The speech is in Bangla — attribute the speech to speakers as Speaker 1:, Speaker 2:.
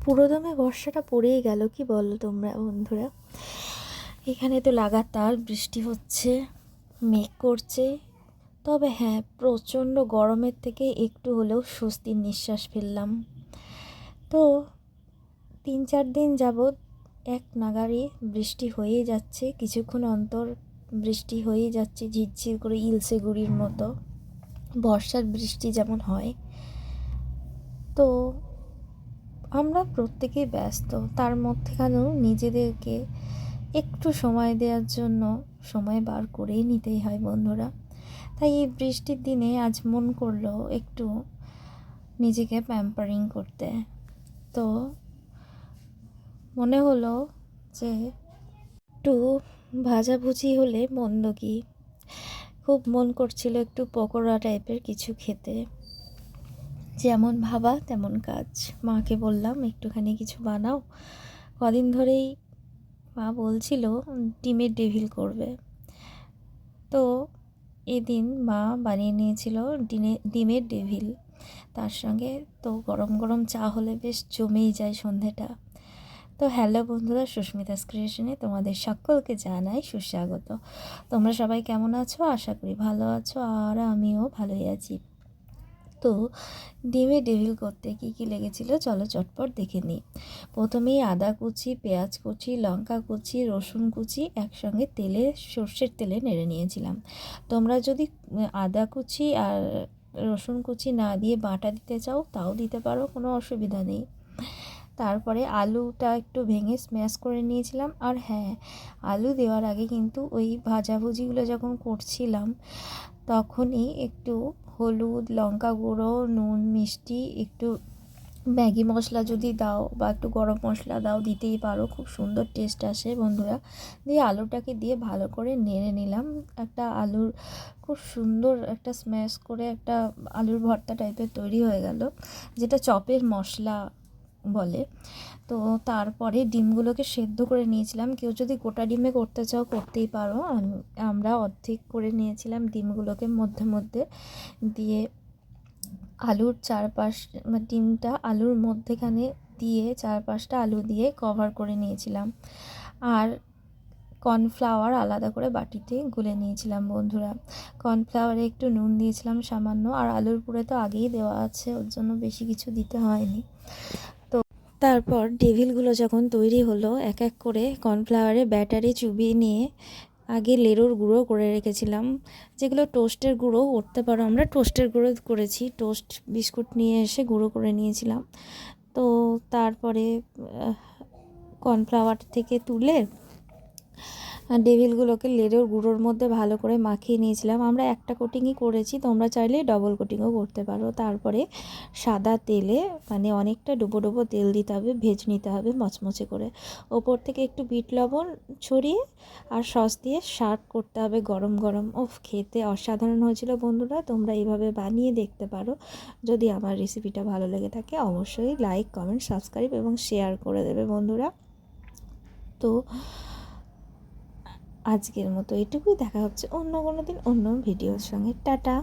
Speaker 1: পুরোদমে বর্ষাটা পড়েই গেল, কি বলো তোমরা বন্ধুরা? এখানে তো লাগাতার বৃষ্টি হচ্ছে, মেঘ করছে। তবে হ্যাঁ, প্রচণ্ড গরমের থেকে একটু হলেও স্বস্তির নিঃশ্বাস ফেললাম। তো 3-4 দিন যাবৎ এক নাগাড়ে বৃষ্টি হয়েই যাচ্ছে, কিছুক্ষণ অন্তর বৃষ্টি হয়েই যাচ্ছে, ঝিরঝির করে ইলসে গুড়ির মতো বর্ষার বৃষ্টি যেমন হয়। তো আমরা প্রত্যেকেই ব্যস্ত, তার মধ্যেখানেও নিজেদেরকে একটু সময় দেওয়ার জন্য সময় বার করেই নিতেই হয় বন্ধুরা। তাই এই বৃষ্টির দিনে আজ মন করলো একটু নিজেকে প্যাম্পারিং করতে। তো মনে হলো যে একটু ভাজাভুজি হলে মন্দ কি, খুব মন করছিল একটু পকোড়া টাইপের কিছু খেতে। যেমন ভাবা তেমন কাজ, মাকে বললাম একটুখানি কিছু বানাও। কদিন ধরেই মা বলছিল ডিমের ডেভিল করবে, তো এদিন মা বানিয়ে নিয়েছিল ডিমের ডেভিল। তার সঙ্গে তো গরম গরম চা হলে বেশ জমেই যায় সন্ধেটা। তো হ্যালো বন্ধুরা, সুস্মিতাস ক্রিয়েশনে তোমাদের সকলকে জানাই সুস্বাগত। তোমরা সবাই কেমন আছো? আশা করি ভালো আছো, আর আমিও ভালোই আছি। তো ডিমে ডেভিল করতে কি কি লেগেছিল চলো চটপট দেখে নিই। প্রথমেই আদা কুচি, পেঁয়াজ কুচি, লঙ্কা কুচি, রসুন কুচি একসঙ্গে তেলে, সর্ষের তেলে নেড়ে নিয়েছিলাম। তোমরা যদি আদা কুচি আর রসুন কুচি না দিয়ে বাটা দিতে চাও তাও দিতে পারো, কোনো অসুবিধা নেই। তারপরে আলুটা একটু ভেঙে স্ম্যাশ করে নিয়েছিলাম। আর হ্যাঁ, আলু দেওয়ার আগে কিন্তু ওই ভাজাভুজিগুলো যখন করছিলাম তখনই একটু হলুদ, লঙ্কা গুঁড়ো, নুন, মিষ্টি, একটু ম্যাগি মশলা যদি দাও বা একটু গরম মশলা দাও, দিতেই পারো, খুব সুন্দর টেস্ট আসে বন্ধুরা। দিয়ে আলুটাকে দিয়ে ভালো করে নেড়ে নিলাম। একটা আলুর খুব সুন্দর একটা স্ম্যাশ করে একটা আলুর ভর্তা টাইপের তৈরি হয়ে গেল, যেটা চপের মশলা বলে। তো তারপরে ডিমগুলোকে সেদ্ধ করে নিয়েছিলাম। কেউ যদি গোটা ডিমে করতে চাও করতেই পারো, আমরা অর্ধেক করে নিয়েছিলাম ডিমগুলোকে মধ্যে মধ্যে দিয়ে আলুর চারপাশ, ডিমটা আলুর মধ্যেখানে দিয়ে চারপাশটা আলু দিয়ে কভার করে নিয়েছিলাম। আর কর্নফ্লাওয়ার আলাদা করে বাটিতে গুলে নিয়েছিলাম বন্ধুরা। কর্নফ্লাওয়ারে একটু নুন দিয়েছিলাম সামান্য, আর আলুর পুরে তো আগেই দেওয়া আছে, ওর জন্য বেশি কিছু দিতে হয়নি। তো তারপর ডেভিলগুলো যখন তৈরি হলো, এক এক করে কর্নফ্লাওয়ারে ব্যাটারে চুবিয়ে নিয়ে আগে লেরোর গুঁড়ো করে রেখেছিলাম, যেগুলো টোস্টের গুঁড়ো করতে পারো, আমরা টোস্টের গুঁড়ো করেছি, টোস্ট বিস্কুট নিয়ে এসে গুঁড়ো করে নিয়েছিলাম। তো তারপরে কর্নফ্লাওয়ার থেকে তুলে ডেভিলগুলোকে লেরোর গুঁড়োর মধ্যে ভালো করে মাখিয়ে নিয়েছিলাম। আমরা একটা কোটিংই করেছি, তোমরা চাইলে ডবল কোটিংও করতে পারো। তারপরে সাদা তেলে, মানে অনেকটা ডুবো ডুবো তেল দিতে হবে, ভেজে নিতে হবে মচমচে করে। ওপর থেকে একটু বিট লবণ ছড়িয়ে আর সস দিয়ে সার্ভ করতে হবে গরম গরম। খেতে অসাধারণ হয়েছিল বন্ধুরা, তোমরা এইভাবে বানিয়ে দেখতে পারো। যদি আমার রেসিপিটা ভালো লেগে থাকে অবশ্যই লাইক, কমেন্ট, সাবস্ক্রাইব এবং শেয়ার করে দেবে বন্ধুরা। তো আজকের মতো এটুকুই, দেখা হচ্ছে অন্য কোনো দিন অন্য ভিডিওর সঙ্গে। টাটা।